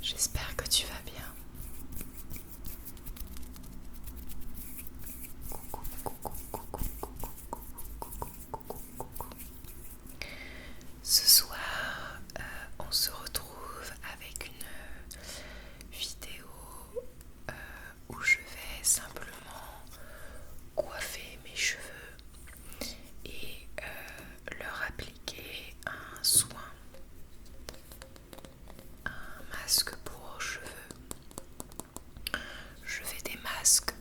J'espère que tu vas bien. Coucou, coucou, coucou, coucou, coucou, coucou, coucou. Ce soir, on se retrouve avec une vidéo où je vais simplement coiffer mes cheveux et leur appliquer un soin, un masque pour cheveux. Je fais des masques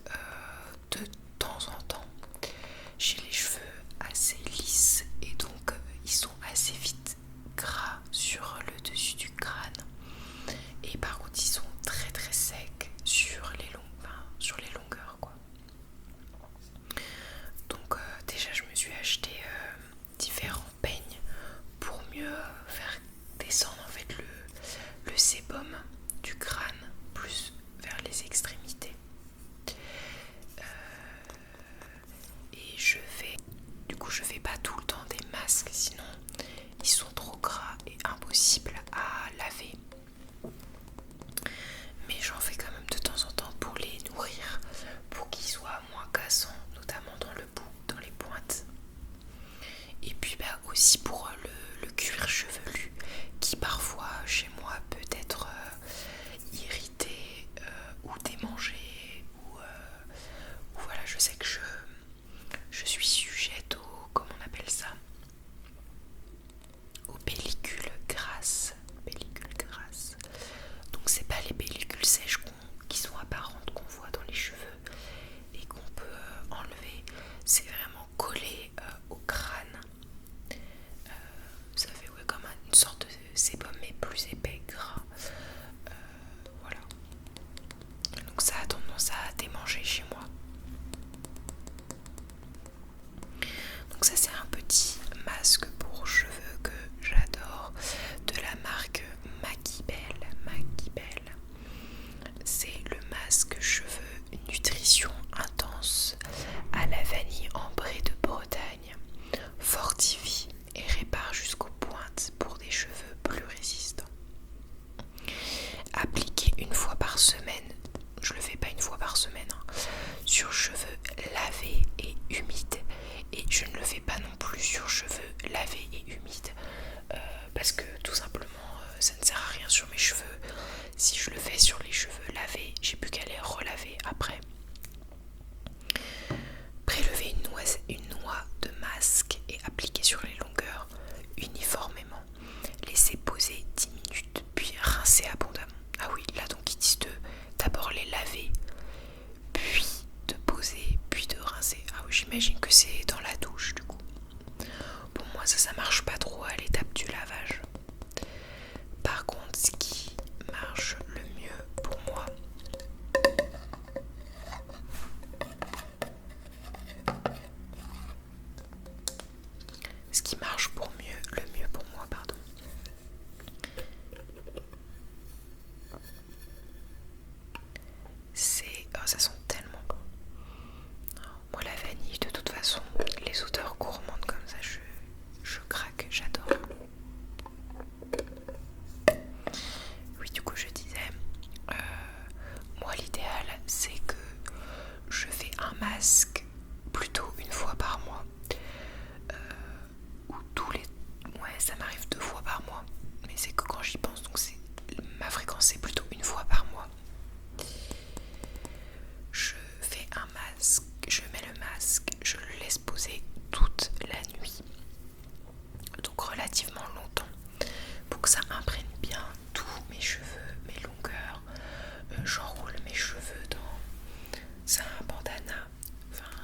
de temps en temps. J'ai les cheveux assez lisses et donc ils sont assez vite gras sur le dessus du crâne. Et par contre ils sont très très secs sur sur les longueurs quoi. Donc déjà je me suis acheté différents peignes pour mieux faire descendre en fait le sébum du crâne plus vers les extrémités. Et je fais pas tout le temps des masques, sinon ils sont trop gras et impossibles à laver. Mais j'en fais quand même de temps en temps pour les nourrir, pour qu'ils soient moins cassants, notamment dans le bout, dans les pointes. Et puis aussi pour le cuir chevelu qui parfois chez moi peut être irrité ou démangé ou voilà, je sais que je suis sujette comment on appelle ça, aux pellicules grasses. Donc c'est pas les pellicules sèches qui sont apparentes qu'on voit dans les cheveux et qu'on peut enlever, c'est vraiment collé au crâne. Ça fait comme une sorte de sébum mais plus épais, gras. Voilà. Donc ça a tendance à démanger chez moi. Donc ça c'est un petit masque pour cheveux que j'adore de la marque Magibel. C'est le masque cheveux nutrition intense à la vanille ambrée de Bretagne. Fortifie et répare jusqu'aux pointes pour des cheveux plus résistants. Appliqué une fois par semaine, je le fais pas une fois par semaine, sur cheveux lavés et humides. Et je ne le fais pas non plus sur cheveux lavés et humides parce que tout simplement ça ne sert à rien sur mes cheveux. Si je le fais sur les cheveux lavés, j'ai plus qu'à les relaver après. Prélever une noix de masque et appliquer sur les longueurs uniformément. Laisser poser 10 minutes puis rincer abondamment. Ah oui, là donc ils disent d'abord les laver, puis de poser, puis de rincer. Ah oui, j'imagine que c'est dans la douche du coup. Pour moi ça marche pas trop à l'étape du lavage. Par contre, ce qui marche le mieux pour moi, le mieux pour moi, pardon, c'est... Oh, ça sent tellement bon. Moi, la vanille, de toute façon, les odeurs gourmandes comme ça, je craque, j'adore. Oui, du coup, je disais, moi, l'idéal, c'est que je fais un masque plutôt une fois par mois. Ou ouais, ça m'arrive 2 fois par mois. Mais c'est que quand j'y pense, donc ma fréquence, c'est plutôt une fois par mois. Je fais un masque, je mets le masque, je le laisse poser toute la nuit. Donc relativement longtemps. Pour que ça imprègne bien tous mes cheveux, mes longueurs. J'enroule mes cheveux dans un bandana. Enfin,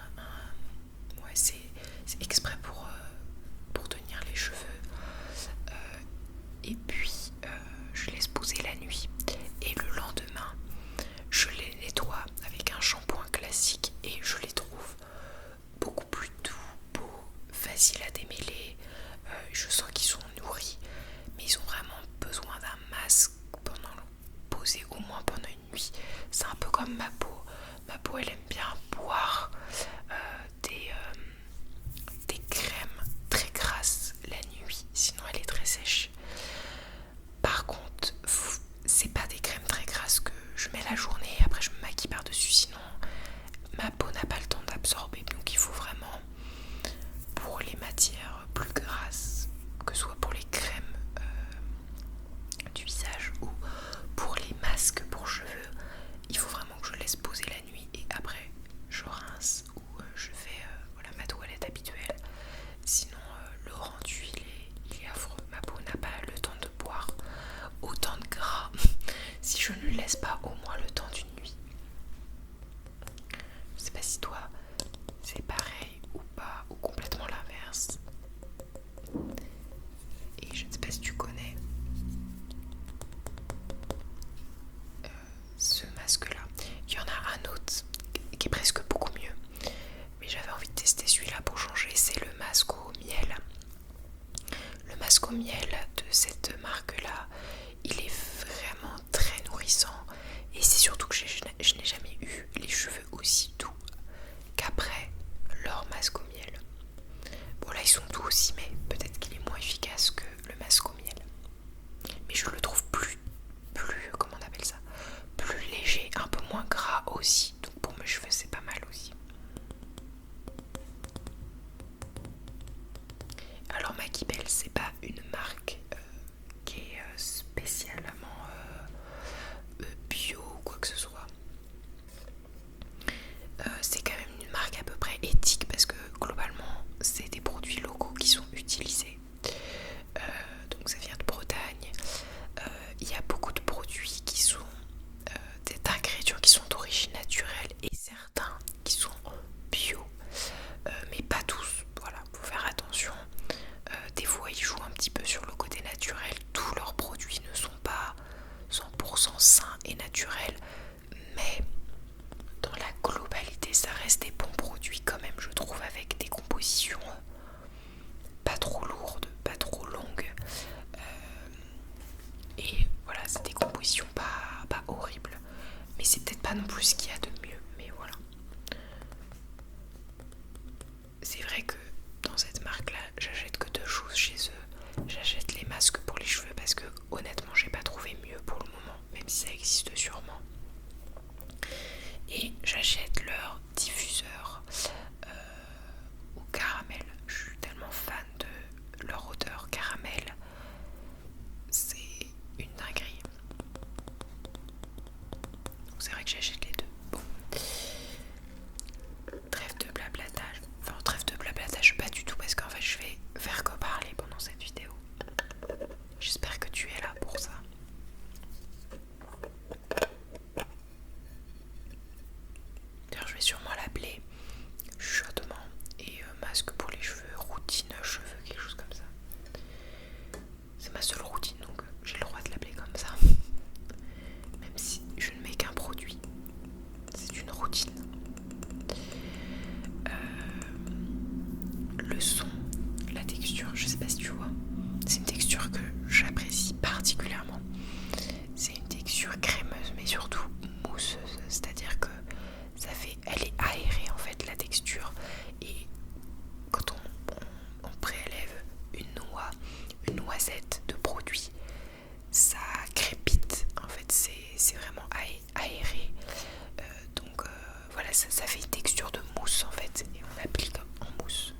c'est vrai que dans cette marque là j'achète que deux choses chez eux. J'achète les masques pour les cheveux parce que honnêtement j'ai pas trouvé mieux pour le moment, même si ça existe sûrement. Et j'achète leur diffuseur au caramel. Je suis tellement fan de leur odeur caramel, c'est une dinguerie. Donc c'est vrai que j'achète les deux. Bon. Trêve de blablatage. Enfin trêve de blablatage pas du tout parce qu'en fait je vais faire que parler pendant cette vidéo. J'espère que tu es là pour ça. D'ailleurs je vais sûrement l'appeler chuchotement et masque pour les cheveux, routine cheveux, quelque chose comme ça. C'est ma seule routine donc j'ai le droit de l'appeler comme ça. Même si je ne mets qu'un produit. C'est une routine. Le son, la texture, je sais pas si tu vois. C'est une texture que j'apprécie particulièrement. C'est une texture crémeuse mais surtout mousseuse. C'est-à-dire que elle est aérée en fait la texture. Et quand on prélève une noisette de produit, ça crépite en fait, c'est vraiment aéré. Donc voilà, ça fait une texture de mousse en fait, et on applique en mousse.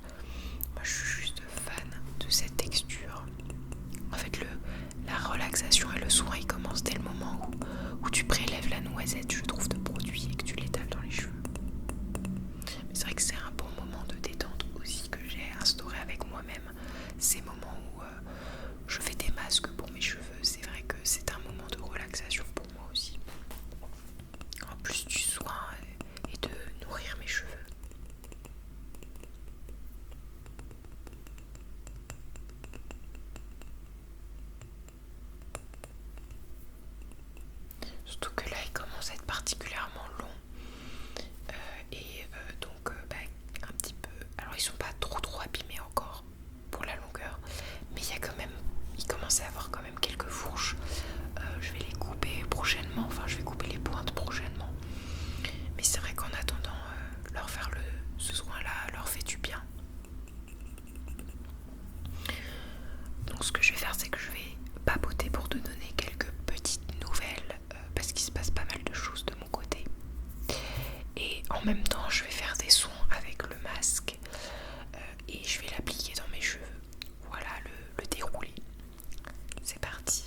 Moi je suis juste fan de cette texture. En fait la relaxation et le soin il commence dès le moment où tu prélèves la noisette, je trouve, de produit et que tu l'étales dans les cheveux. Mais c'est vrai que c'est un bon moment de détente aussi que j'ai instauré avec moi-même. Ces moments où je fais des masques pour mes cheveux, c'est vrai que c'est un moment de relaxation pour moi aussi. En plus du soin et de nourrir mes cheveux. Surtout que là il commence à être particulièrement long. Donc un petit peu. Alors ils sont pas trop abîmés encore pour la longueur, mais il commence à avoir quand même quelques fourches. Je vais les couper prochainement, enfin je vais couper les pointes prochainement. Mais c'est vrai qu'en attendant, leur faire ce soin-là leur fait du bien. Donc ce que je vais faire, c'est que je vais papoter pour te donner quelques petites nouvelles, parce qu'il se passe pas mal de choses de mon côté. Et en même temps, je vais faire des sons avec le masque et je vais l'appliquer dans mes cheveux. Voilà le déroulé. C'est parti.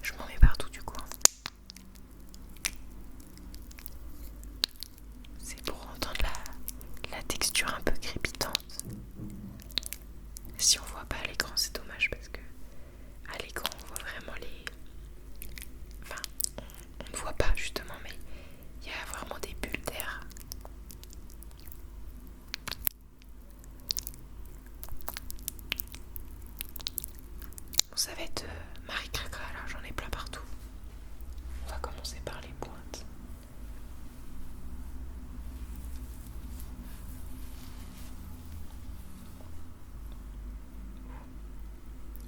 Je m'en mets partout du coup. C'est pour entendre la texture un peu crépitante. Si on voit pas à l'écran, c'est dommage parce que à l'écran on voit vraiment Enfin, on ne voit pas justement, mais il y a vraiment des bulles d'air. Bon, ça va être Marie Cracra là, j'en ai plein partout. On va commencer par les pointes.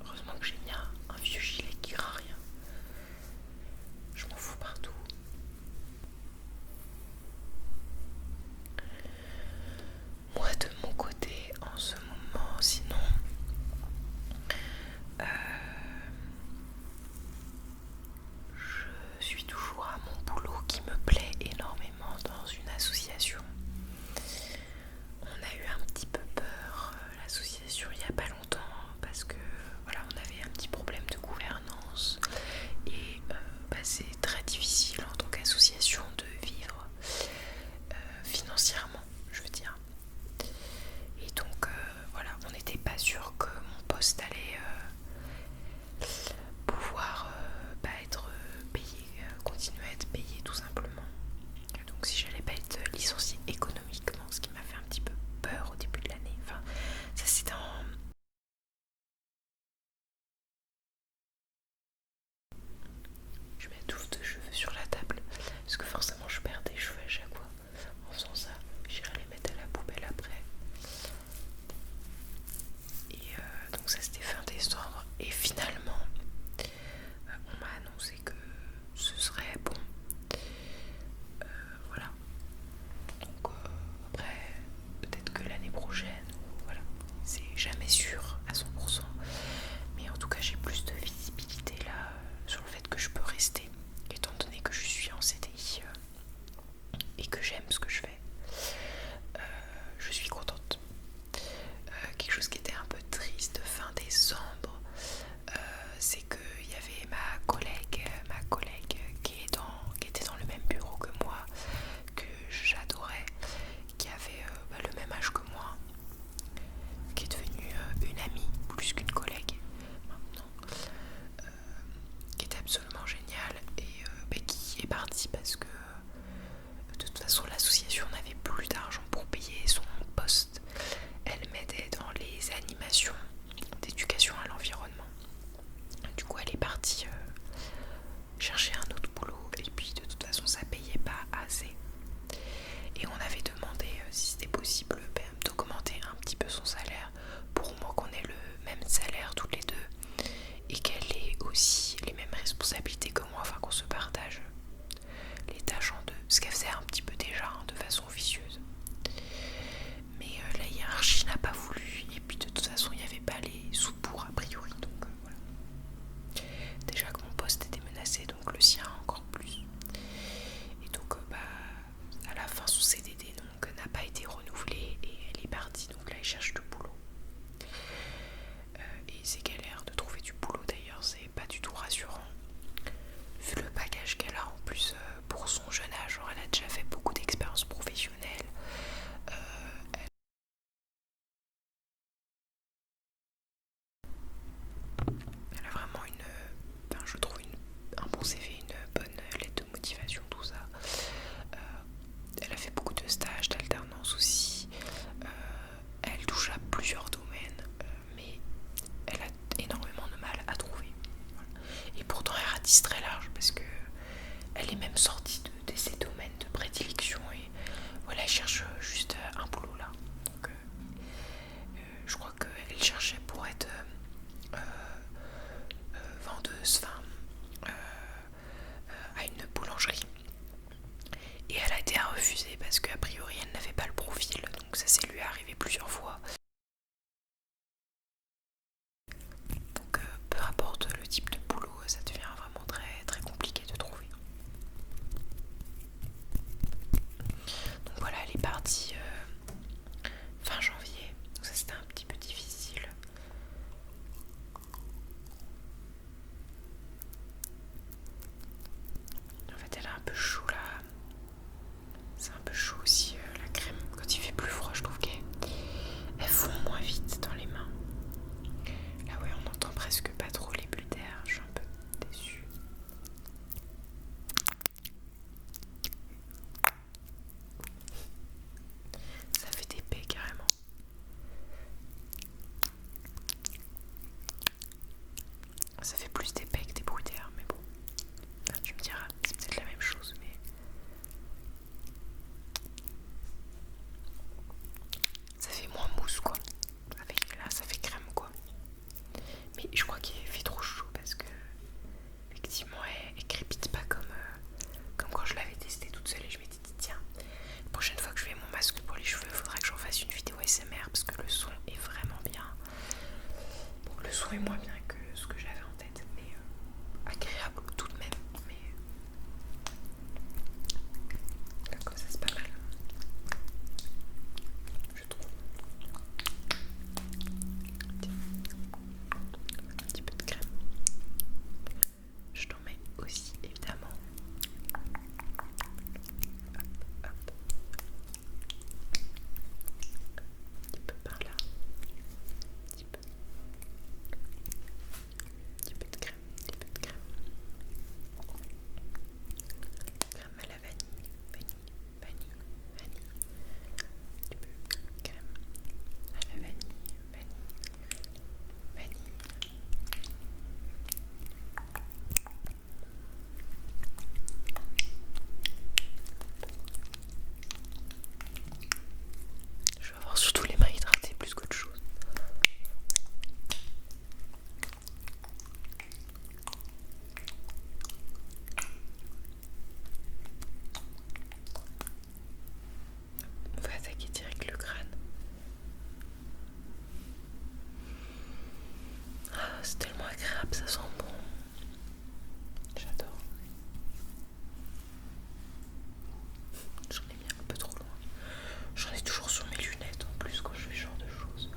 Heureusement que j'ai mis un vieux gilet qui craint rien. Je m'en fous partout. Moi de mon côté, en ce moment, sinon, je suis toujours à mon boulot qui me plaît énormément dans une association. On a eu un petit peu peur, l'association, il n'y a pas longtemps, parce que voilà, on avait un petit CDD donc n'a pas été renouvelé et elle est partie, donc là elle cherche du boulot. Et c'est galère de trouver du boulot d'ailleurs, c'est pas du tout rassurant. Vu le bagage qu'elle a en plus pour son jeune âge, genre elle a déjà fait beaucoup d'expériences professionnelles. Elle a vraiment je trouve un bon CV, une bonne lettre de motivation, tout ça. Elle a fait beaucoup de stages, d'alternance aussi. Elle touche à plusieurs domaines, mais elle a énormément de mal à trouver. Voilà. Et pourtant elle ratisse très large parce que elle est même sortie de ses domaines de prédilection et voilà, elle cherche juste un boulot là. Donc je crois qu'elle cherchait pour être vendeuse, à une boulangerie. Et elle a été refusée parce qu'a priori elle n'avait pas le profil, donc ça s'est lui arrivé plusieurs fois. Donc peu importe le type de boulot, ça devient vraiment très très compliqué de trouver. Donc voilà, elle est partie fin janvier, donc ça c'était un petit peu difficile. En fait elle a un peu chaud là. C'est un peu chaud aussi la crème. Quand il fait plus froid, je trouve qu'elle fond moins vite dans les mains. Là ouais, on n'entend presque pas trop les bulles d'air. Je suis un peu déçue. Ça fait des pets carrément. Ça fait plus des pets que des bruits d'air, mais bon. Là, tu me diras, c'est peut-être la même chose, mais ça fait moins mousse quoi. Là, ça fait crème quoi. Mais je crois qu'il fait trop chaud parce que effectivement, elle crépite pas comme quand je l'avais testé toute seule et je m'étais dit tiens, la prochaine fois que je fais mon masque pour les cheveux, il faudra que j'en fasse une vidéo ASMR parce que le son est vraiment bien. Bon, le son est moins bien que ce que j'avais en tête, mais agréable tout de même. Mais comme ça c'est pas mal, je trouve. Un petit peu de crème. Je t'en mets aussi évidemment. Hop, hop. Un petit peu par là. Un petit peu. Un petit peu de crème. Un petit peu de crème. Crème à la vanille. Vanille. Vanille. Vanille. Un petit peu de crème à la vanille. Vanille. Vanille. Je vais avoir surtout les mains hydratées plus qu'autre chose. On va attaquer direct le crâne. Ah, c'est tellement agréable, ça sent bon. J'adore. J'en ai mis un peu trop loin. J'en ai toujours sur mes lunettes en plus quand je fais ce genre de choses.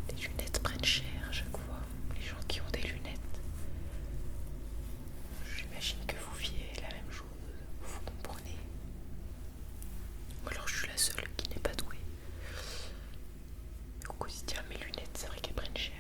Les lunettes prennent cher à chaque fois. Les gens qui ont des lunettes. J'imagine que vous vivez la même chose. Vous comprenez. Ou alors je suis la seule qui n'est pas douée. Mais au quotidien, mes lunettes, c'est vrai qu'elles prennent cher.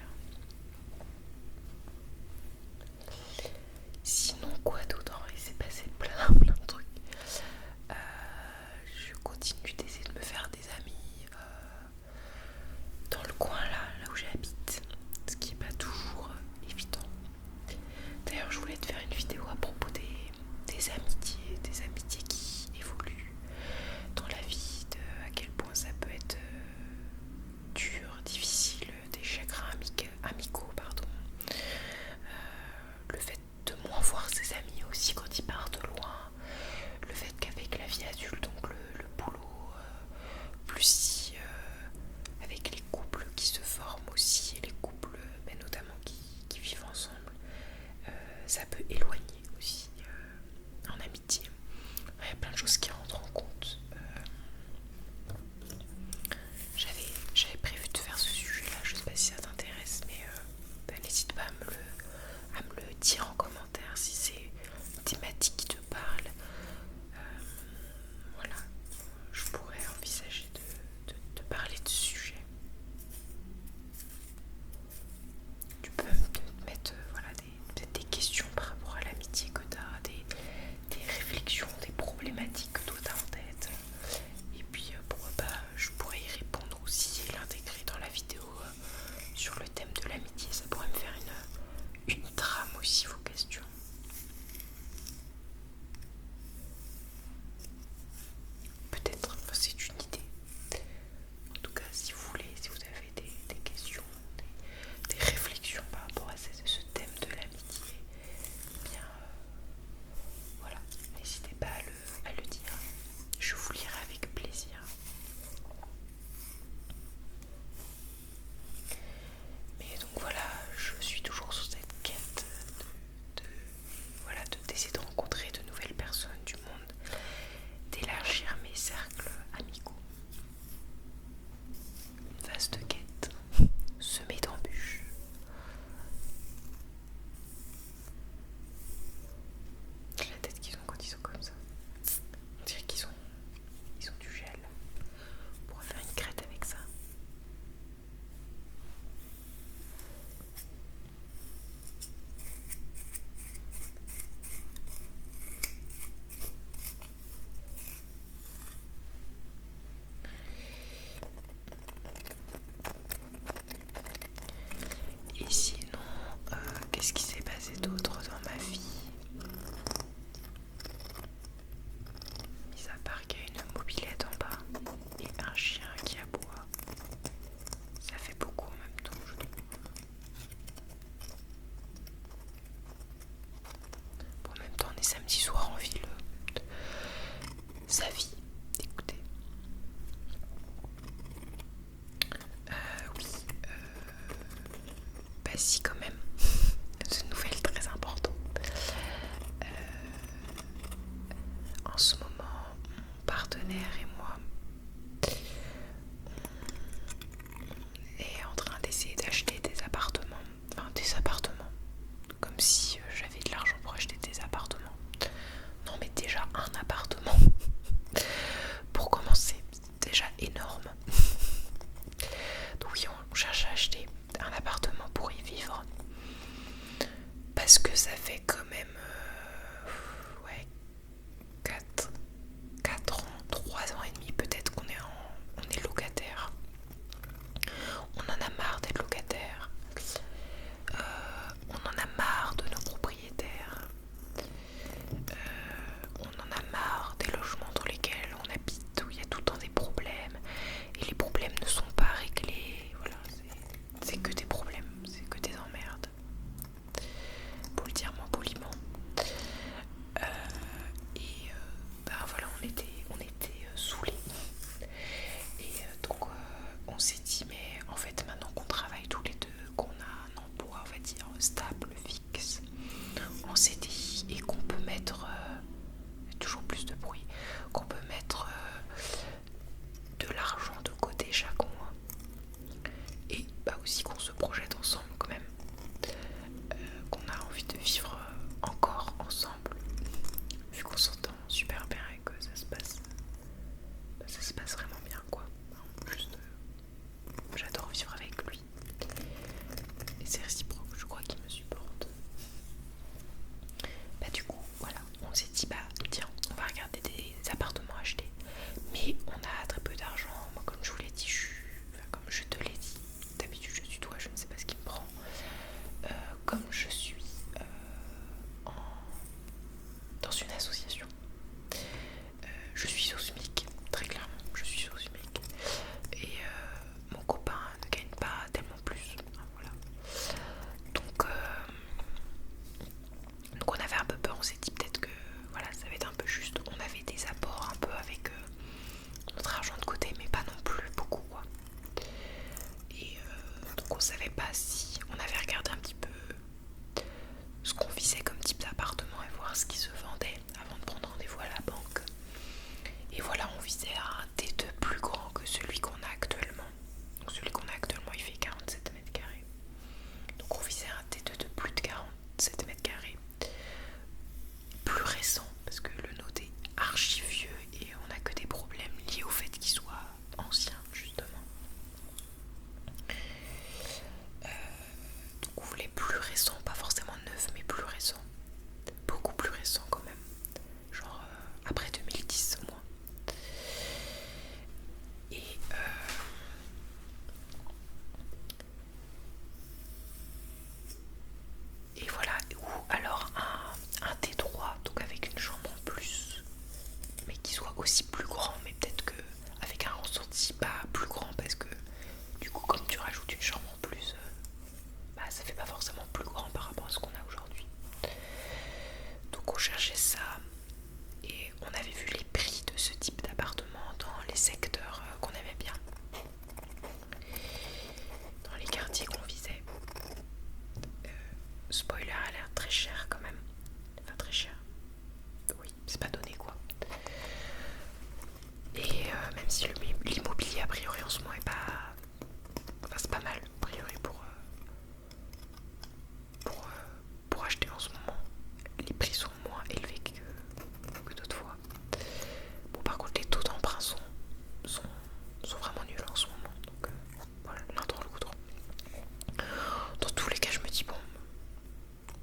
si quand même. C'est une nouvelle très importante. En ce moment, mon partenaire et moi est en train d'essayer d'acheter des appartements. Enfin des appartements. Comme si j'avais de l'argent pour acheter des appartements. Non mais déjà un appartement. Pour commencer, c'est déjà énorme. Donc oui, on cherche à acheter un appartement pour y vivre. Parce que ça fait quand même 4 ans, 3 ans et demi peut-être qu'on est locataire. On en a marre d'être locataire. On en a marre de nos propriétaires. On en a marre des logements dans lesquels on habite, où il y a tout le temps des problèmes. Et les problèmes ne sont pas réglés. Voilà, c'est que des problèmes, c'est que des emmerdes. Pour le dire moins poliment. Voilà, on était saoulés. Et donc on s'est dit, mais en fait maintenant qu'on travaille tous les deux, qu'on a un emploi on va dire stable, fixe, en CDI, et qu'on peut mettre toujours plus de bruit, qu'on peut mettre de l'argent de côté chaque mois, et aussi qu'on se projette ensemble quand même, qu'on a envie de vivre encore ensemble, vu qu'on s'entend super bien et que ça se passe vraiment bien quoi. Juste j'adore vivre avec lui et c'est réciproque, je crois qu'il me supporte. Du coup voilà, on s'est dit tiens, on va regarder des appartements achetés, mais on a très peu d'argent. Moi comme je vous l'ai dit, comme je te l'ai dit, d'habitude je suis toi, je ne sais pas ce qui me prend. Comme je suis dans une association, je suis au SMIC, très clairement, je suis au SMIC. Et mon copain ne gagne pas tellement plus. Voilà. Donc on avait un peu peur, on s'est dit peut-être que voilà, ça va être un peu juste. On avait des apports un peu avec notre argent de côté, mais pas non plus beaucoup quoi. Et donc on savait pas si on avait regardé un petit peu ce qu'on visait comme type d'appartement et voir ce qui se vendait avant de prendre rendez-vous à la banque. Et voilà, on visait à un T2 plus grand que celui qu'on a actuellement. Donc celui qu'on a actuellement il fait 47 mètres carrés. Donc on visait un T2 de plus de 47 mètres carrés. Plus récent, parce que le nôtre est archi vieux et on n'a que des problèmes liés au fait qu'il soit ancien justement. Donc on voulait plus récent, pas forcément neuf mais plus récent. Beaucoup plus récent quand même. Genre après 2010 au moins. Et voilà, ou alors un T3, donc avec une chambre en plus, mais qui soit aussi plus grand, mais peut-être que avec un ressenti pas plus grand, parce que du coup comme tu rajoutes une chambre en plus, ça fait pas forcément plus grand par rapport à ce qu'on a aujourd'hui. Donc on cherchait ça, et on avait vu les prix de ce type d'appartement dans les secteurs qu'on aimait bien, dans les quartiers qu'on visait. Spoiler, a l'air très cher quand même. Enfin très cher. Oui, c'est pas donné quoi. Et même si l'immobilier a priori en ce moment est pas... Enfin c'est pas mal a priori pour acheter en ce moment. Les prix sont moins élevés que d'autres fois. Bon par contre les taux d'emprunt sont vraiment nuls en ce moment. Donc voilà, l'un dans l'autre. Dans tous les cas je me dis bon,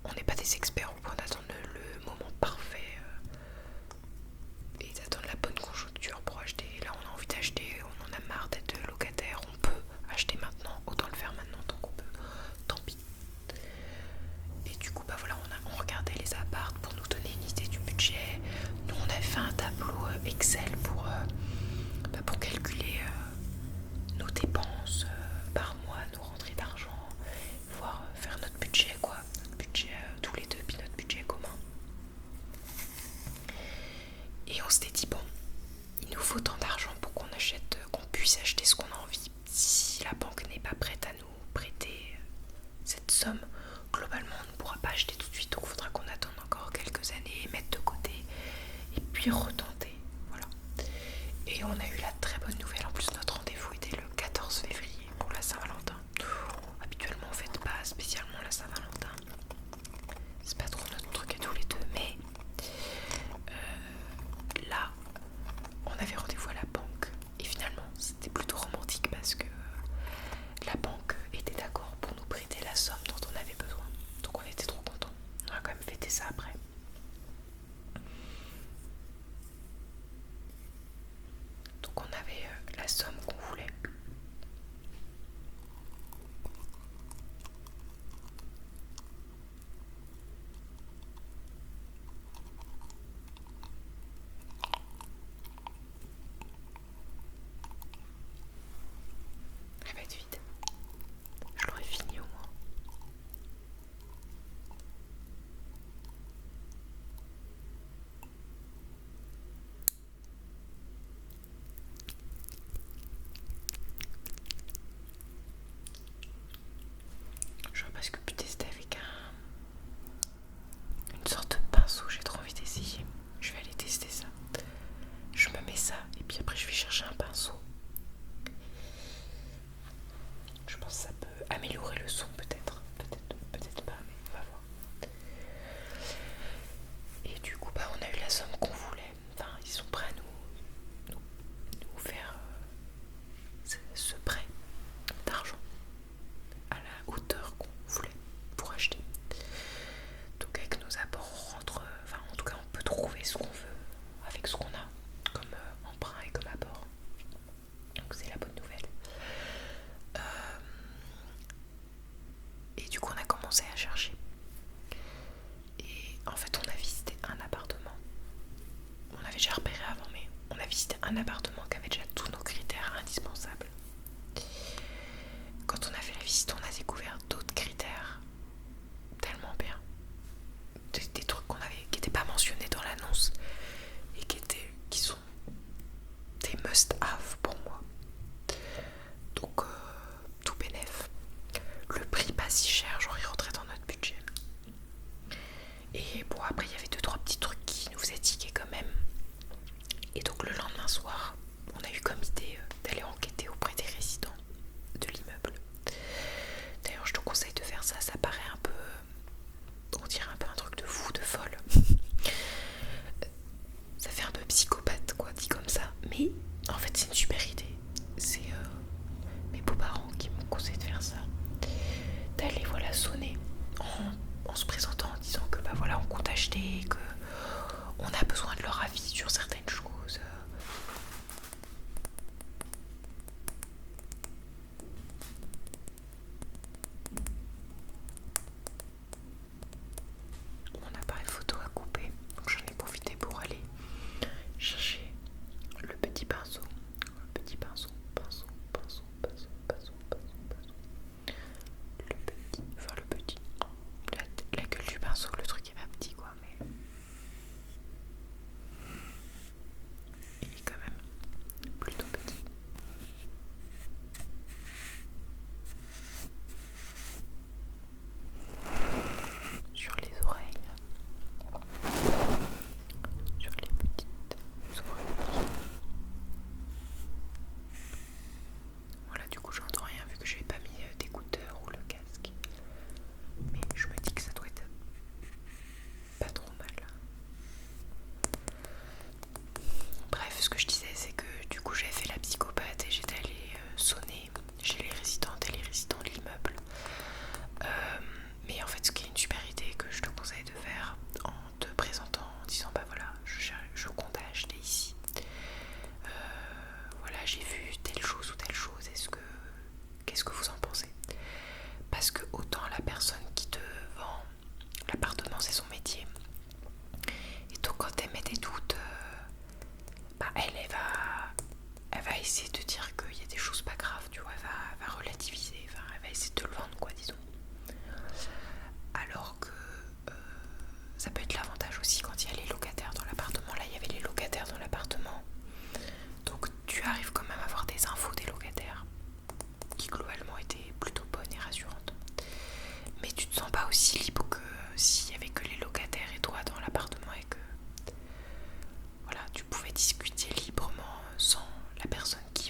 on n'est pas des experts au point d'attendre le moment parfait et d'attendre la bonne conjoncture pour acheter. Là on a envie d'acheter, on en a marre d'être locataire bonne nouvelle. En plus, notre rendez-vous était le 14 février pour la Saint-Valentin. Habituellement, on fête pas spécialement la Saint-Valentin. C'est pas trop notre truc à tous les deux, mais là, on avait rendez-vous à la banque. Et finalement, c'était plutôt romantique parce que la banque était d'accord pour nous prêter la somme dont on avait besoin. Donc on était trop contents. On a quand même fêté ça après. Donc on avait la somme qu'on voulait. Elle va être vide. Je l'aurais fini au moins. J'aurais presque pu tester avec une sorte de pinceau. J'ai trop envie d'essayer. Je vais aller tester ça. Je me mets ça et puis après je vais chercher un pinceau. Je pense que ça peut améliorer le son peut-être. Peut-être pas, mais on va voir. Et du coup, on a eu la somme qu'on voulait. Enfin, ils sont prêts à nous faire ce prêt d'argent à la hauteur qu'on voulait pour acheter. Donc avec nos apports, on rentre, en tout cas on peut trouver ce qu'on veut avec ce qu'on a comme emprunt et comme apport. Donc c'est la bonne nouvelle. Et du coup on a commencé à chercher. Et en fait on a visité un appartement. On avait déjà repéré avant, mais on a visité un appartement qui avait déjà tous nos critères indispensables. Quand on a fait la visite, on a découvert d'autres critères tellement bien. Des trucs qui n'étaient pas mentionnés dans l'annonce et qui sont des must-have pour moi. Donc tout bénef. Le prix pas si cher, genre il rentrait dans notre budget. Et bon, après il y avait 2-3 petits trucs qui nous faisaient tiquer quand même. Et donc le lendemain soir, on a eu comme idée d'aller enquêter auprès des résidents de l'immeuble. D'ailleurs je te conseille de faire ça, ça paraît un peu, on dirait un peu un truc de fou, de folle. Ça fait un peu psychopathe quoi, dit comme ça. Mais en fait c'est une super idée. C'est mes beaux-parents qui m'ont conseillé de faire ça. D'aller sonner en se présentant en disant que voilà on compte acheter, que on a besoin de leur avis sur certaines choses. Mon appareil photo a coupé, donc j'en ai profité pour aller chercher le petit pinceau. Le petit pinceau. Le petit. La gueule du pinceau, le truc est pas petit quoi, mais il est quand même plutôt petit. Sur les oreilles, sur les petites oreilles. Voilà, du coup j'entends rien vu que je n'ai pas mis d'écouteurs ou le casque. Mais je me dis que ça doit être pas trop mal. Bref, ce que je disais, c'est que du coup j'ai fait la psychopathe et j'étais allée sonner chez les résidentes et les résidents de l'immeuble. Mais en fait, ce qui est une super idée que je te conseille de faire en te présentant, en disant voilà, je compte acheter ici. Voilà, j'ai vu telle chose ou telle chose. Qu'est-ce que vous en pensez? Parce que autant la personne qui te vend l'appartement, c'est son métier. Et donc quand elle met des doutes, elle va essayer de dire qu'il y a des choses pas graves, tu vois, elle va relativiser, elle va essayer de te le vendre, quoi, disons. Alors que ça peut être l'avantage aussi quand il y a les locataires dans l'appartement. Là, il y avait les locataires dans l'appartement. Donc tu arrives quand même à avoir des infos des locataires qui globalement étaient plutôt bonnes et rassurantes. Mais tu te sens pas aussi libre que s'il y avait que les locataires et toi dans l'appartement et que voilà, tu pouvais discuter librement sans la personne qui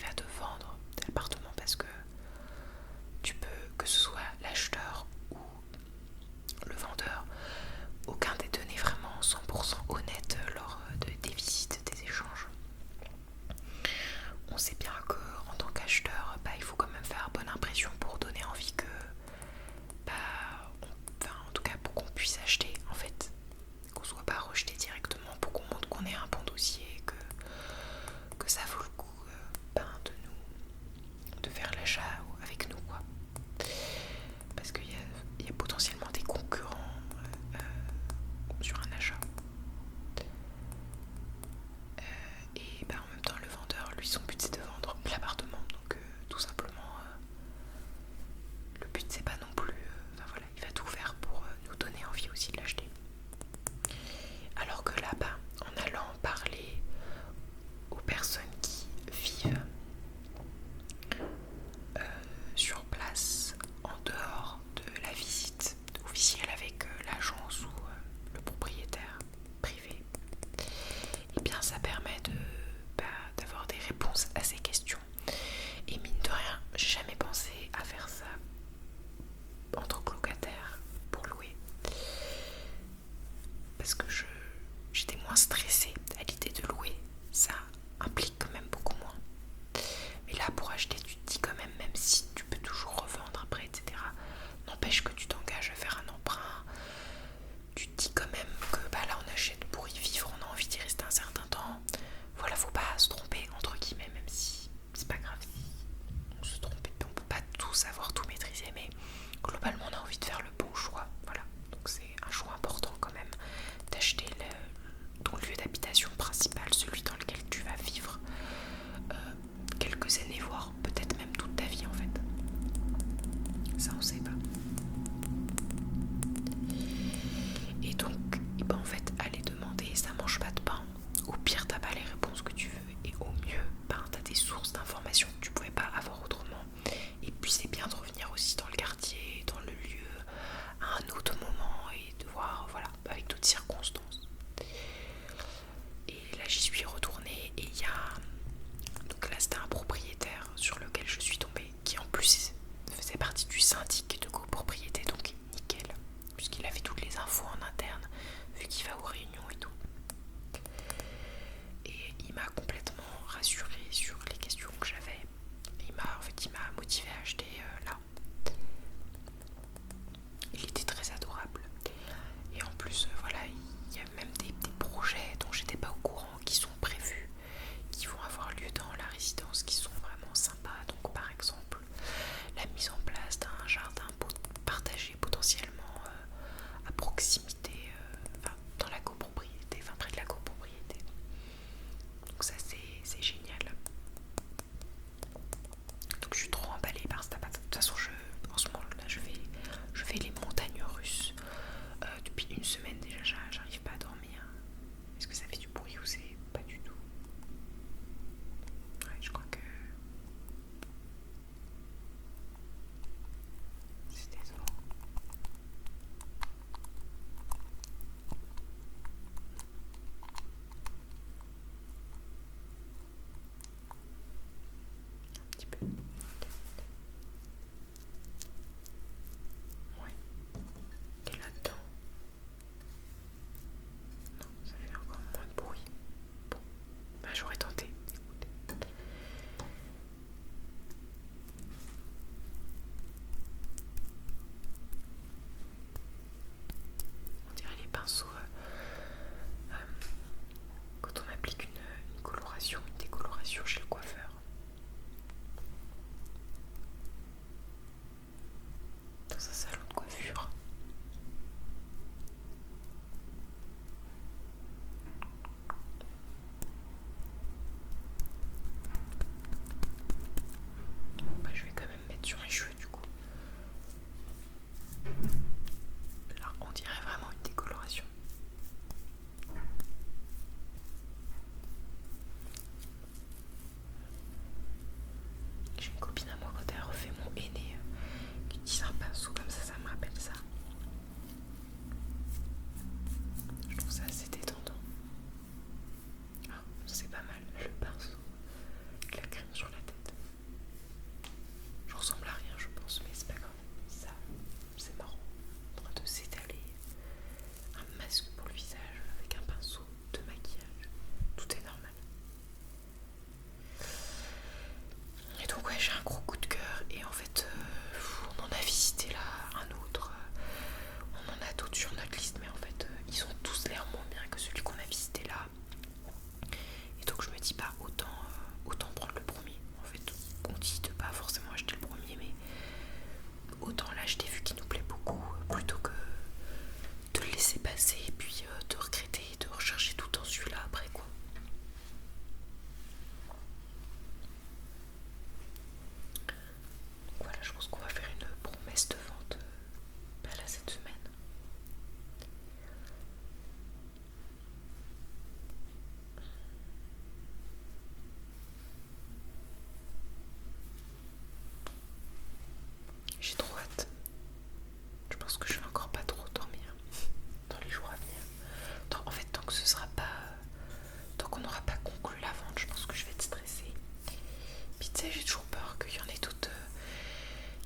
Tu sais, j'ai toujours peur qu'il y en ait toutes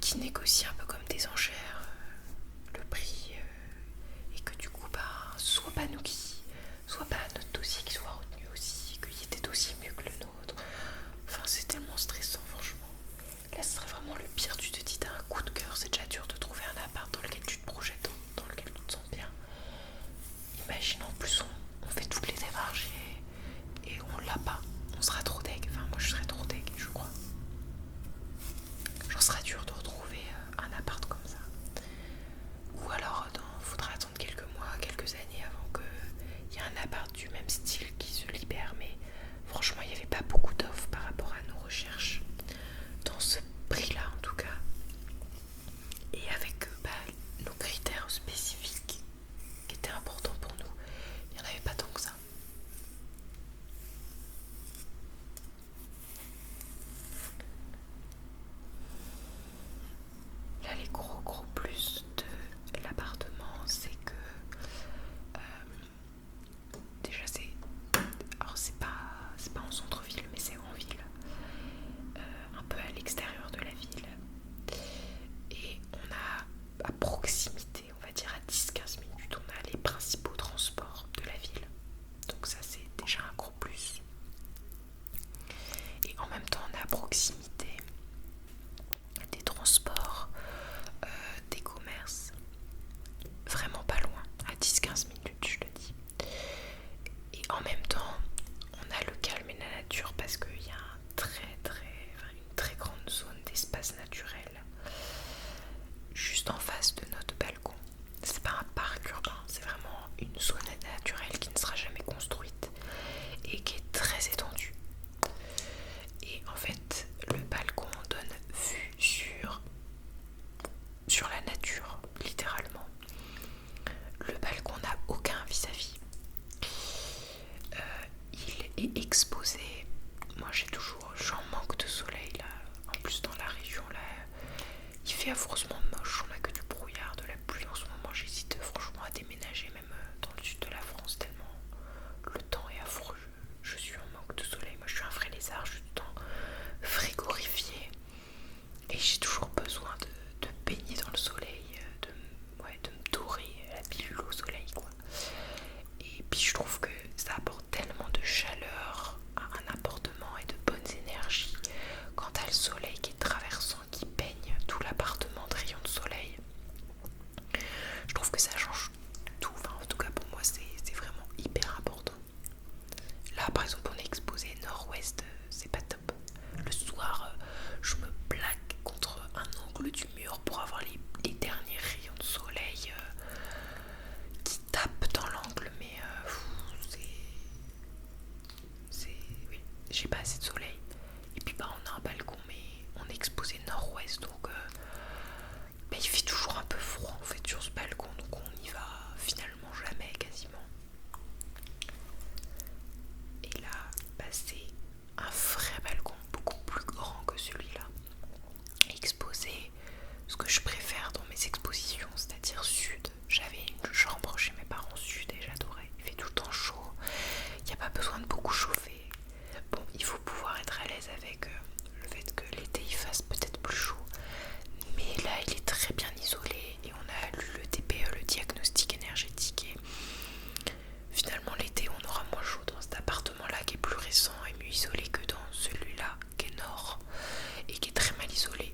qui négocient un peu comme des enchères le prix et que du coup, soit pas nous qui, soit pas notre dossier qui soit retenu aussi, qu'il y ait des dossiers mieux que le nôtre. Enfin, c'est tellement stressant, franchement. Là, ce serait vraiment le pire. Tu te dis, t'as un coup de cœur, c'est déjà dur de trouver un appart dans lequel tu te projettes, dans lequel tu te sens bien. Imagine en plus, on fait toutes les démarches et on l'a pas. On sera trop deg. Enfin, moi, je serais trop deg, je crois. Genre, sera dur de retrouver un appart comme ça. Ou alors, faudra attendre quelques mois, quelques années avant qu'il y ait un appart du même style qui se libère. Mais franchement, il n'y avait pas beaucoup d'offres par rapport à nos recherches. Dans ce prix-là, en tout cas. Et avec nos critères spécifiques qui étaient importants pour nous, il n'y en avait pas tant que ça. Là, les gros plus de l'appartement, c'est que déjà c'est pas en centre-ville, mais c'est en ville, un peu à l'extérieur de la ville, et on a à proximité, on va dire à 10-15 minutes, on a les principaux transports de la ville, donc ça c'est déjà un gros plus. Et en même temps on a à proximité des transports, des commerces, vraiment pas loin, à 10-15 minutes je le dis. Et en même temps, on a le calme et la nature parce qu'il y a une très grande zone d'espace naturel juste en face de notre balcon. C'est pas un parc urbain, c'est vraiment une zone naturelle qui ne sera jamais construite et qui est très étendue. Et en fait, le balcon donne vue sur la nature, littéralement. Le balcon n'a aucun vis-à-vis. Il est exposé. Moi j'en manque de soleil là. En plus dans la région là, il fait affreusement moche. On a que du brouillard, de la pluie en ce moment. J'hésite franchement à déménager même dans le sud de la France tellement le temps est affreux. Je suis en manque de soleil. Moi je suis un vrai lézard, je suis tout le temps frigorifié. Et j'ai toujours besoin de baigner dans le soleil, de me dorer la pilule au soleil quoi. Et puis je trouve que ça apporte tellement de chaleur à un appartement et de bonnes énergies quand t'as le soleil qui est traversant, qui baigne tout l'appartement de rayons de soleil. Je trouve que ça change tout, enfin en tout cas pour moi c'est vraiment hyper important. Là par exemple on est exposé nord-ouest, c'est pas top. Le soir je me plaque contre un angle du mur pour avoir les derniers rayons de soleil qui tapent dans l'angle, mais oui, j'ai pas assez de soleil. Et puis on a un balcon mais on est exposé nord-ouest donc il fait toujours un peu froid en fait sur ce balcon, donc on n'y va finalement jamais quasiment. Et là c'est un vrai balcon beaucoup plus grand que celui-là, exposé ce que je préfère dans mes expositions, c'est-à-dire sud. J'avais une chambre chez mes parents sud et j'adorais. Il fait tout le temps chaud, il n'y a pas besoin de beaucoup chauffer. Bon, il faut pouvoir être à l'aise avec le fait que l'été il fasse peut-être plus chaud, mais là il est très bien isolé et on a lu le DPE, le diagnostic énergétique, et finalement l'été on aura moins chaud dans cet appartement là qui est plus récent et mieux isolé que dans celui-là qui est nord et qui est très mal isolé,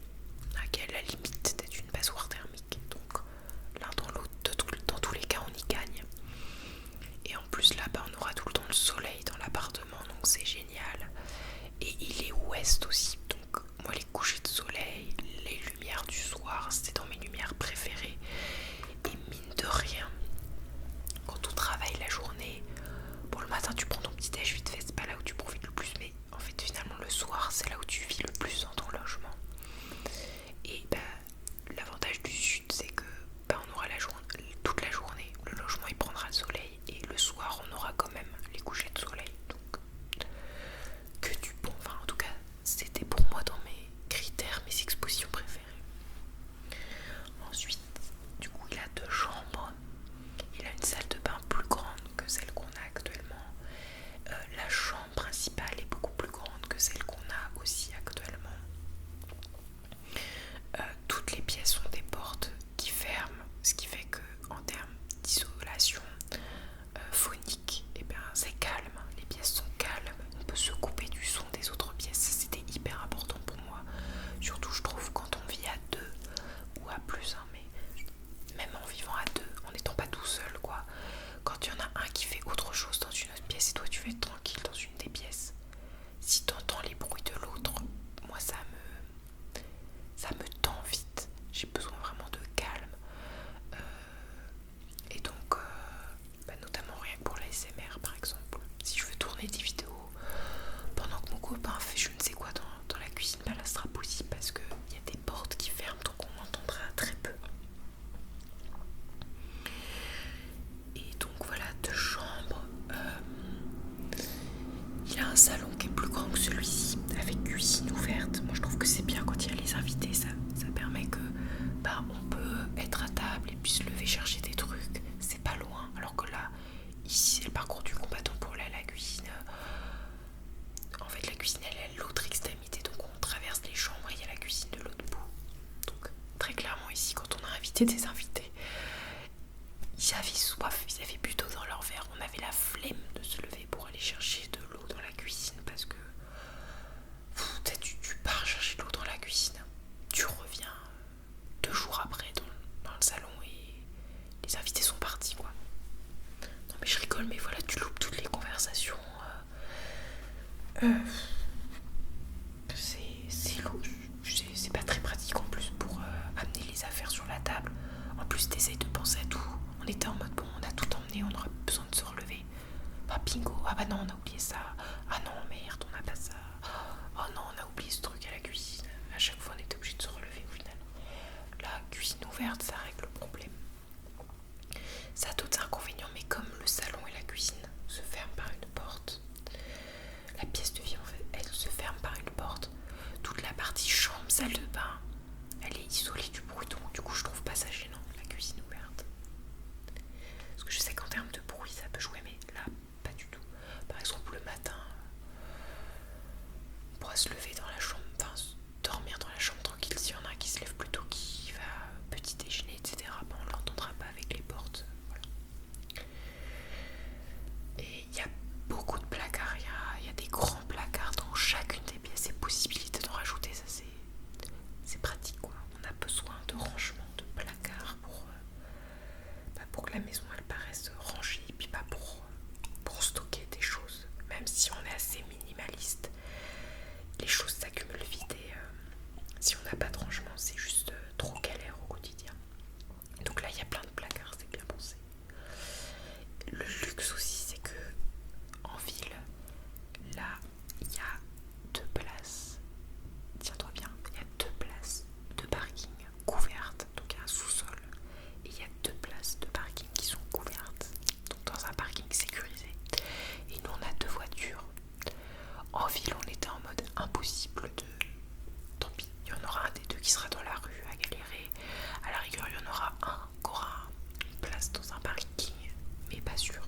qui est à la limite d'être une passoire thermique. Donc l'un dans l'autre, dans tous les cas on y gagne. Et en plus là-bas on aura tout le temps le soleil dans l'appartement, donc c'est génial. Et il est ouest aussi, donc moi les couchers de soleil, les lumières du soir, c'est dans mes lumières préférées. Et mine de rien, quand on travaille la journée, bon le matin tu prends ton petit déj vite fait, c'est pas là où tu profites le plus, mais en fait finalement le soir c'est là où tu vis le plus dans ton logement. Et l'avantage du sud c'est que on aura toute la journée, le logement il prendra le soleil et le soir on aura quand même les couchers de soleil, donc que du bon, enfin en tout cas c'était pour profiter des invités. Ils avaient soif, ils avaient bu d'eau dans leur verre. On avait la flemme de se lever pour aller chercher de l'eau dans la cuisine parce que tu pars chercher de l'eau dans la cuisine, tu reviens 2 jours après dans le salon et les invités sont partis quoi. Non mais je rigole, mais voilà, tu loupes toutes les conversations. C'est pas très pratique en plus pour amener les affaires sur la table. En plus t'essayes de penser à tout. On était en mode bon, on a tout emmené, on aura besoin de se relever. Ah bingo, ah bah non on a oublié ça. Ah non merde on a pas ça. Oh non on a oublié ce truc à la cuisine. À chaque fois on était obligé de se relever au final. La cuisine ouverte ça règle le problème. Ça a d'autres inconvénients, mais comme le salon et la cuisine se ferment par une porte, la pièce de vie en fait, elle se ferme par une porte. Toute la partie chambre, salle de bain, elle est isolée du bruit, donc du coup je trouve pas ça gênant, la cuisine ouverte. Parce que je sais qu'en termes de bruit ça peut jouer, mais là pas du tout. Par exemple le matin, on pourra se lever dans la chambre, enfin dormir dans la chambre tranquille. S'il y en a un qui se lève plus tôt, qui va petit déjeuner, etc., ben, on l'entendra pas avec les portes. Voilà. Et il y a beaucoup de placards, il y a des grands placards dans chacune des pièces et possibilité d'en rajouter, ça c'est pratique quoi. On a besoin de rangement, de placards pour que la maison elle paraisse rangée et puis pas pour stocker des choses. Même si on est assez minimaliste, les choses s'accumulent vite et si on n'a pas de rangement c'est juste trop galère au quotidien. Donc là il y a plein de placards, c'est bien pensé. Le luxe aussi c'est que en ville, là il y a 2 places, tiens-toi bien, il y a 2 places de parking couvertes, donc il y a un sous-sol et il y a 2 places de parking qui sont couvertes, donc dans un parking sécurisé. Et nous on a 2 voitures. En ville on était en mode impossible de... Tant pis, il y en aura un des deux qui sera dans la rue à galérer. À la rigueur il y en aura un qui aura une place dans un parking, mais pas sûr.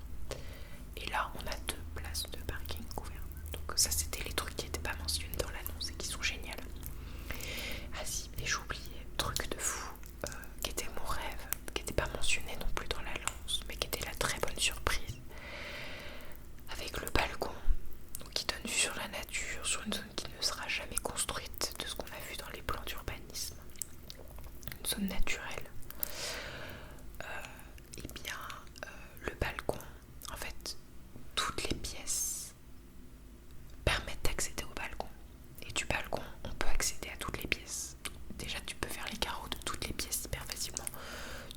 Et là on a 2 places de parking couvertes. Donc ça c'était les trucs qui n'étaient pas mentionnés dans l'annonce et qui sont géniaux. Ah si, et j'oubliais, truc de fou, qui était mon rêve, qui n'était pas mentionné non plus dans l'annonce, mais qui était la très bonne surprise. Avec le balcon, donc qui donne vue sur la nature, sur une zone qui ne sera jamais construite de ce qu'on a vu dans les plans d'urbanisme. Une zone naturelle. Et bien, le balcon, en fait, toutes les pièces permettent d'accéder au balcon. Et du balcon, on peut accéder à toutes les pièces. Déjà, tu peux faire les carreaux de toutes les pièces hyper facilement.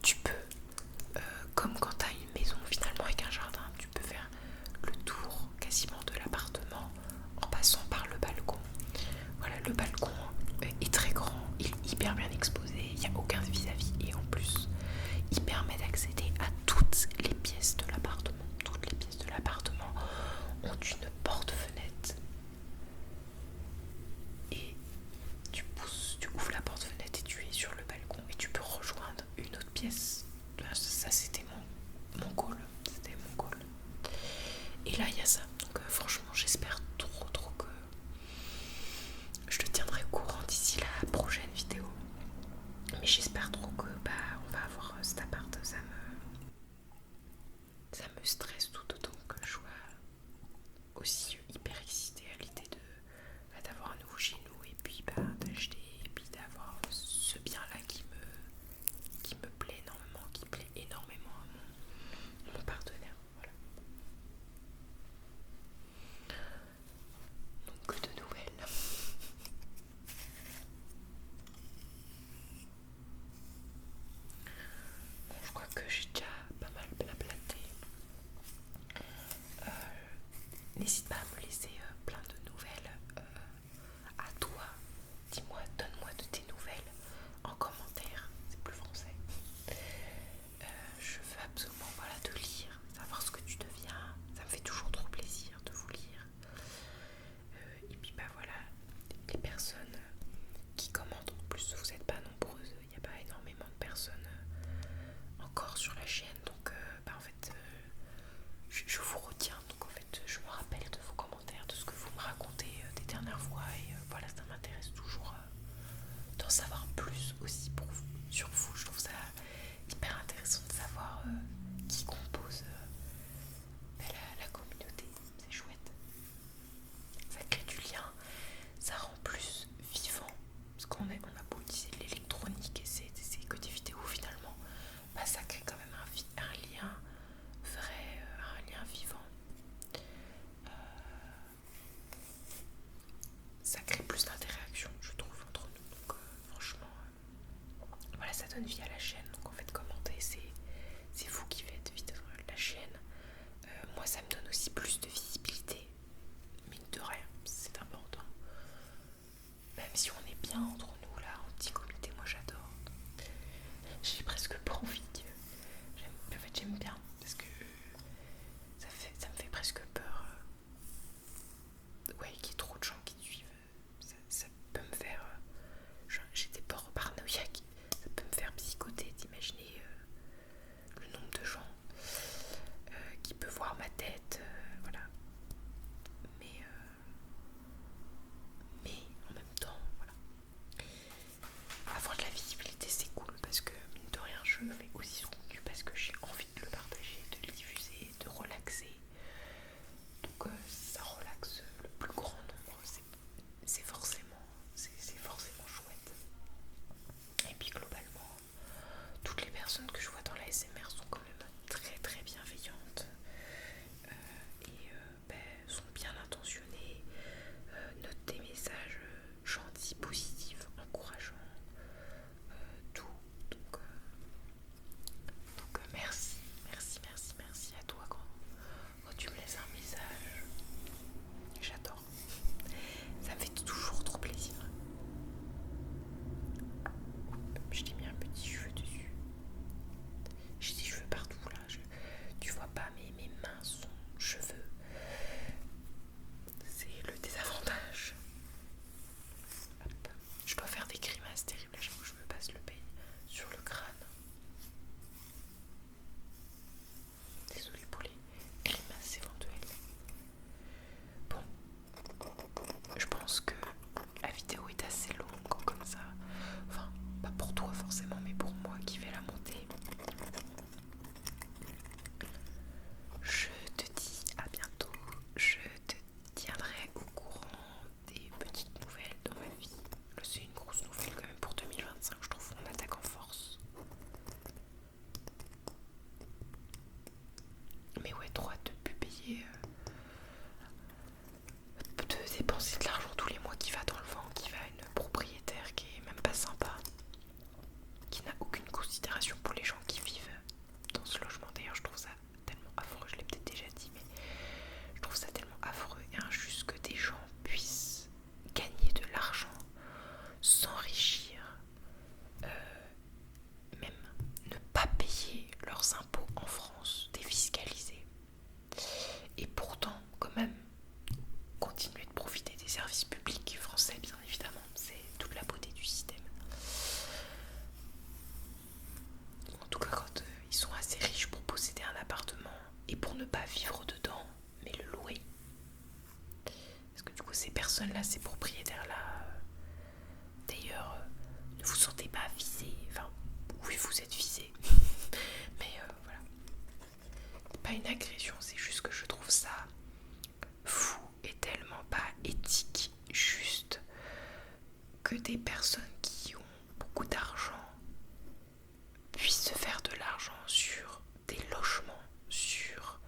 Tu peux, comme quand tu as une maison finalement avec un jardin, tu peux faire le tour quasiment de l'appartement en passant par le balcon. Voilà, le balcon est très grand, il est hyper bien exposé, il n'y a aucun vis-à-vis et en plus, il permet d'accéder à toutes les pièces de l'appartement. Toutes les pièces de l'appartement ont une porte-fenêtre et tu ouvres la porte-fenêtre et tu es sur le balcon et tu peux rejoindre une autre pièce. Ça c'était mon goal, c'était mon goal. Et là il y a ça, donc franchement j'espère trop que je te tiendrai au courant d'ici la prochaine vidéo. Mais j'espère trop que on va avoir cet appart. Ça me stresse tout autant que je sois aussi hyper excitée à l'idée d'avoir un nouveau chez nous et puis d'acheter et puis d'avoir ce bien là qui me plaît énormément, qui plaît énormément à mon partenaire. Voilà. Donc que de nouvelles. on a beau utiliser l'électronique et c'est que des vidéos finalement, bah ça crée quand même un lien vrai, un lien vivant. Ça crée plus d'interaction, je trouve, entre nous. Donc franchement, voilà, ça donne vie à la chaîne. Donc en fait, commenter, c'est vous qui faites vivre la chaîne. Moi, ça me donne aussi plus de visibilité. Mine de rien, c'est important. Même si on est bien entre nous là, en petit comité, moi j'adore. J'ai presque pas envie de... En fait, j'aime bien parce que ça me fait presque peur. Ouais, qu'il y ait trop de gens qui te suivent. Ça peut me faire... j'ai des peurs paranoïaques. Ça peut me faire psychoter d'imaginer le nombre de gens qui peut voir ma tête. Voilà. Mais en même temps, voilà. Avoir de la visibilité, c'est cool parce que, mine de rien, je fais aussi ce contenu parce que j'ai envie de le partager, de le diffuser, de relaxer. Donc ça relaxe le plus grand nombre, c'est forcément chouette. Et puis globalement, toutes les personnes que je vois dans la SMR sont quand même très très bienveillantes et sont bien intentionnées, notent des messages gentils, positifs, encourageants, tout. Donc merci à toi quand tu me laisses un message. J'adore. Ça me fait toujours trop plaisir. Je t'ai mis un petit cheveu dessus. J'ai des cheveux partout là. Tu vois pas, mais mes mains sont cheveux. C'est le désavantage. Hop. Je dois faire des grimaces terribles à chaque fois que je me passe le peigne sur le crâne. Désolée pour les grimaces éventuelles. Bon, je pense que la vidéo est assez longue comme ça. Enfin, pas pour toi forcément, mais pour moi qui vais la monter. Je te dis à bientôt. Je te tiendrai au courant des petites nouvelles dans ma vie. C'est une grosse nouvelle quand même pour 2025, je trouve. On attaque en force. Mais ouais, trop hâte de publier, de dépenser de l'argent tous les mois qui va dans le vent, qui va à une propriétaire qui est même pas sympa, qui n'a aucune considération pour les gens qui vivent dans ce logement. D'ailleurs, je trouve ça tellement affreux, je l'ai peut-être déjà dit, mais je trouve ça tellement affreux et injuste que des gens puissent gagner de l'argent, s'enrichir, même ne pas payer leurs impôts en France, défiscaliser, et pourtant quand même continuer de profiter des services publics français, bien évidemment. C'est toute la beauté du système. En tout cas, quand ils sont assez riches pour posséder un appartement et pour ne pas vivre dedans, mais le louer. Parce que du coup, ces personnes-là, ces propriétaires-là, d'ailleurs, ne vous sentez pas visés. Enfin, oui, vous êtes visés. Mais voilà. Pas une agression, c'est juste que je trouve ça fou et tellement pas éthique, juste que des personnes qui ont beaucoup d'argent puissent se faire de l'argent sur des logements, sur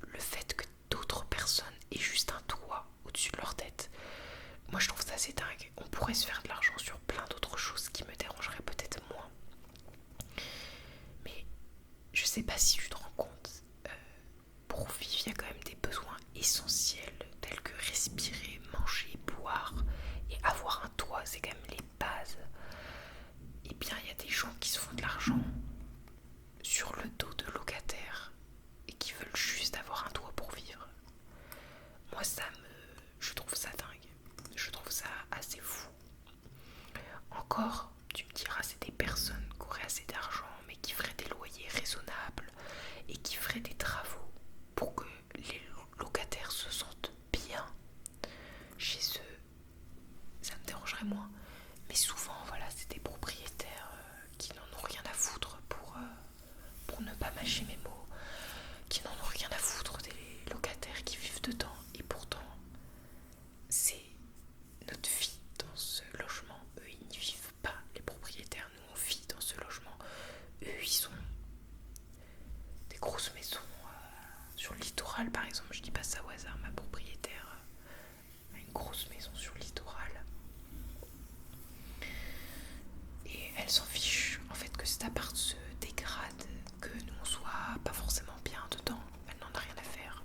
le fait que d'autres personnes aient juste un toit au-dessus de leur tête. Moi je trouve ça assez dingue. On pourrait se faire de l'argent sur plein d'autres choses qui me dérangeraient peut-être moins. Mais je sais pas si tu te rends compte, pour vivre il y a quand même des besoins essentiels tels que respirer, manger, boire et avoir un toit, c'est quand même les bases. Et bien il y a des gens qui se font de l'argent sur le dos de locataires et qui veulent juste avoir un toit pour vivre. Moi je trouve ça dingue, je trouve ça assez fou. Encore, tu me diras, c'est des personnes qui auraient assez d'argent mais qui feraient des loyers raisonnables et qui feraient des travaux pour que les locataires se sentent bien chez eux. Ça me dérangerait moins. Mais souvent, voilà, c'est des propriétaires qui n'en ont rien à foutre pour ne pas mâcher mes mots, qui n'en ont rien à foutre des locataires qui vivent dedans. Et pourtant, c'est notre vie dans ce logement. Eux, ils n'y vivent littoral par exemple, je dis pas ça au hasard, ma propriétaire a une grosse maison sur le littoral. Et elle s'en fiche en fait que cet appart se dégrade, que nous on soit pas forcément bien dedans, elle n'en a rien à faire.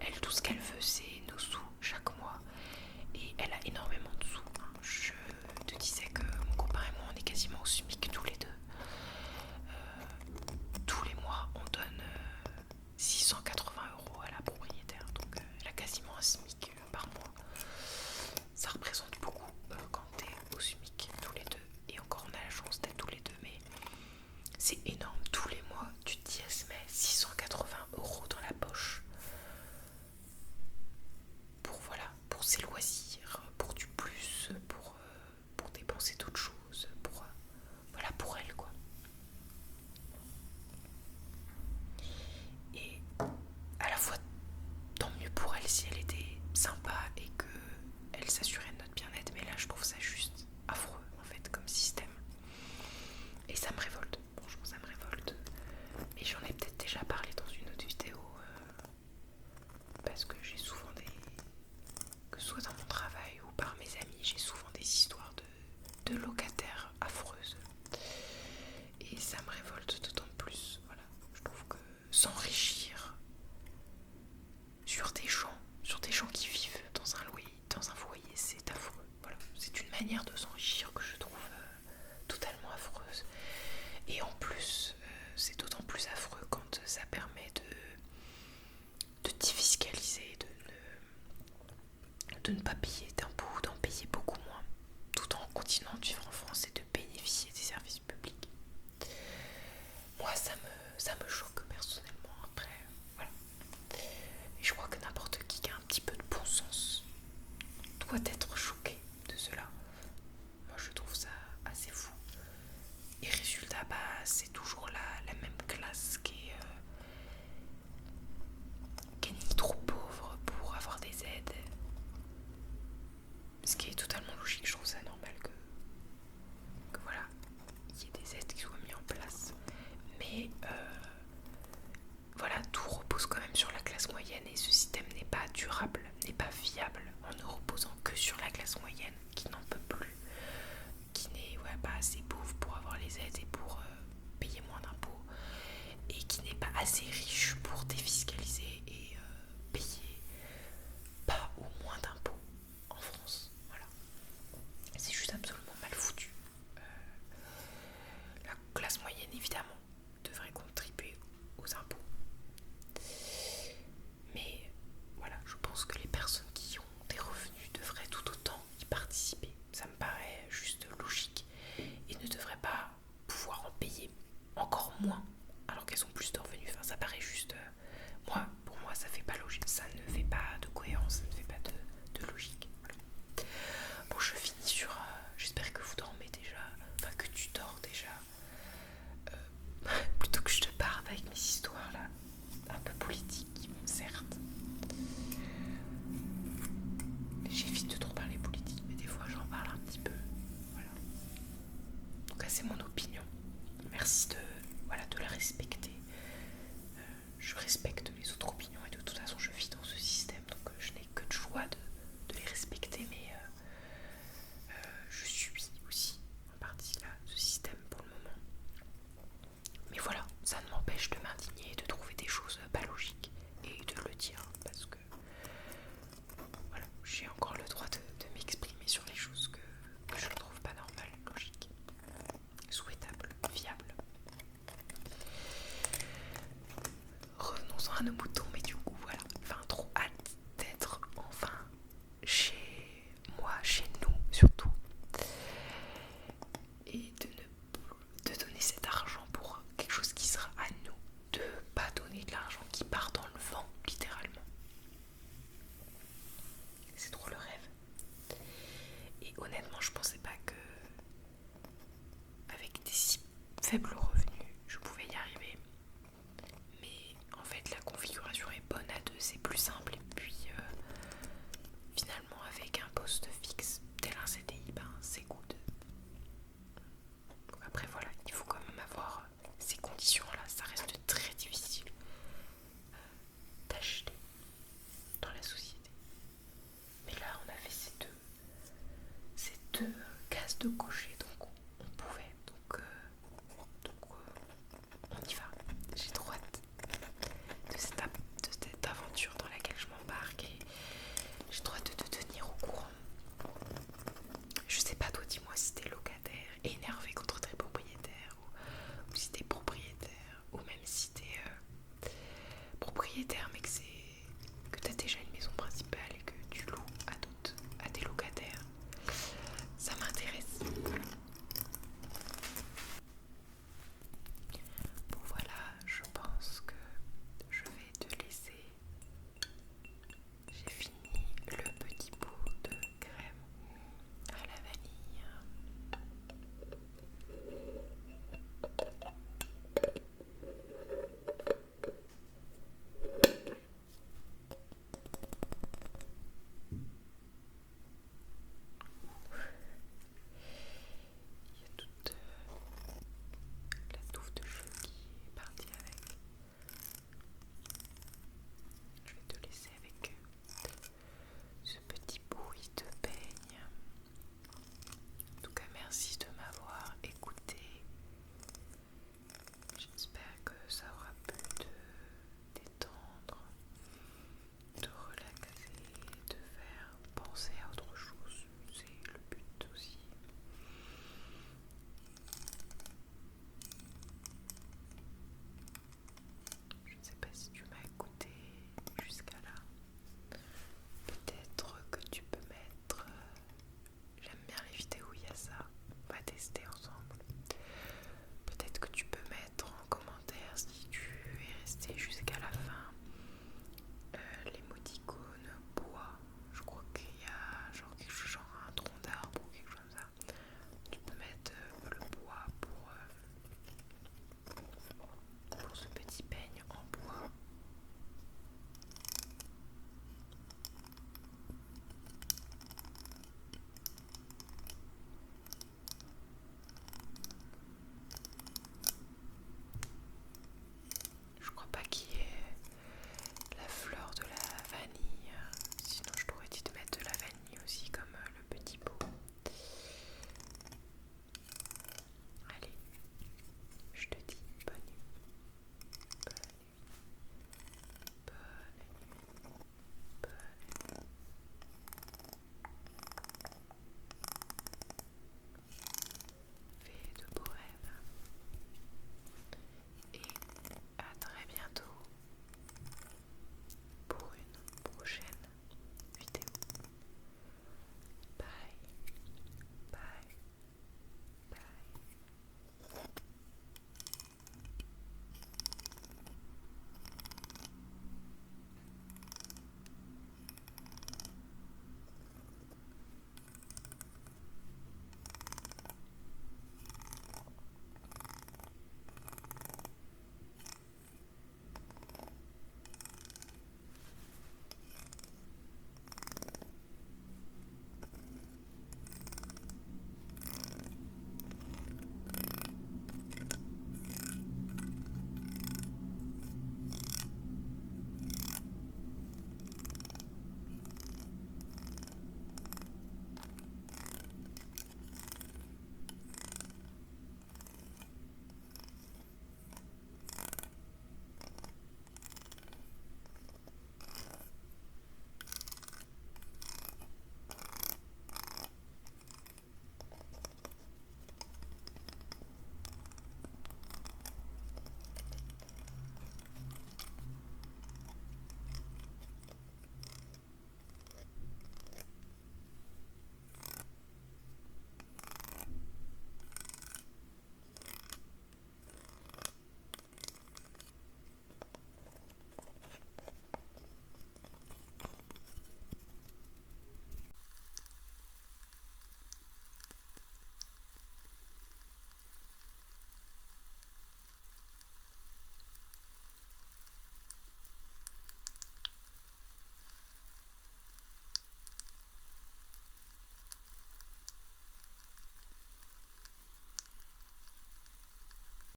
Elle, tout ce qu'elle veut c'est nos sous chaque mois. Et elle a énormément de sous. Je te disais que mon copain et moi on est quasiment au SMIC tous les deux. Tous les mois on donne 680 € à la propriétaire, donc elle a quasiment un SMIC par mois. Ça représente beaucoup quand t'es au SMIC tous les deux, et encore on a la chance d'être tous les deux, mais c'est énorme. Tous les mois tu te dis elle se met 680 € dans la poche pour ses loisirs, pour du plus, pour dépenser d'autres choses, pour elle quoi. Et à la fois tant mieux pour elle si elle était sympa et que elle s'assurait de notre bien-être, mais là je trouve ça juste affreux en fait comme système. Et ça me révolte, franchement ça me révolte. Mais j'en ai peut-être déjà parlé dans une autre vidéo parce que j'ai souvent que ce soit dans mon travail ou par mes amis, j'ai souvent des histoires de locataires affreuses. Et ça me révolte d'autant plus, voilà. Je trouve que s'enrichir sur des gens qui vivent dans un foyer, c'est affreux. Voilà. C'est une manière de s'enrichir que je trouve totalement affreuse. Et en plus, c'est d'autant plus affreux quand ça permet de défiscaliser, de ne pas payer d'impôts, d'en payer beaucoup moins, tout en continuant de vivre en France et de bénéficier des services publics. Moi, ça me choque personnellement. Après, voilà. Et je crois que n'importe qui a un petit peu de bon sens doit être choqué de cela. Moi, je trouve ça assez fou. Et résultat, c'est toujours la même classe qui est ni trop pauvre pour avoir des aides. Ce qui est totalement logique, je trouve ça normal que voilà, il y ait des aides qui soient mises en place. Mais voilà, tout repose quand même sur la classe moyenne et ce système n'est pas durable, n'est pas viable en ne reposant que sur la classe moyenne qui n'en peut plus, qui n'est pas assez pauvre pour avoir les aides et pour payer moins d'impôts, et qui n'est pas assez riche pour défiscaliser et payer pas ou moins d'impôts en France. Voilà. C'est juste absolument mal foutu. La classe moyenne évidemment devrait contribuer aux impôts. Mais voilà, je pense que les personnes qui ont des revenus devraient tout autant y participer. Ça me paraît juste logique et ne devraient pas pouvoir en payer encore moins alors qu'elles ont plus de revenus. Enfin, ça paraît juste... pour moi, ça fait pas logique. Ça ne fait pas de cohérence, ça ne fait pas de logique. Voilà. Bon, je finis sur... j'espère que vous dormez déjà. Enfin, que tu dors déjà. Plutôt que je te parle avec mes histoires là, un peu politiques, certes. J'évite de trop parler politique, mais des fois j'en parle un petit peu. Voilà. En tout cas, c'est mon opinion. Merci de la respecter. Je respecte les autres opinions et de toute façon je vis dans ce système, donc je n'ai que de joie de les respecter, mais je suis aussi en partie là ce système pour le moment. Mais voilà, ça ne m'empêche de m'indigner et de trouver des choses pas logiques et de le dire parce que voilà, j'ai encore le droit de m'exprimer sur les choses que je ne trouve pas normales, logiques, souhaitables, viables. Revenons-en à nos moutons, mais du coup voilà, enfin trop hâte d'être enfin chez moi, chez nous surtout, et de donner cet argent pour quelque chose qui sera à nous, de pas donner de l'argent qui part dans le vent littéralement. C'est trop le rêve. Et honnêtement, je pensais pas que avec des si faibles revenus je pouvais y arriver. Mais en fait la configuration est bonne à deux, c'est plus simple, et puis finalement avec un poste fixe tel un CDI, c'est good. Après voilà, il faut quand même avoir ces conditions là, ça reste très difficile. de coucher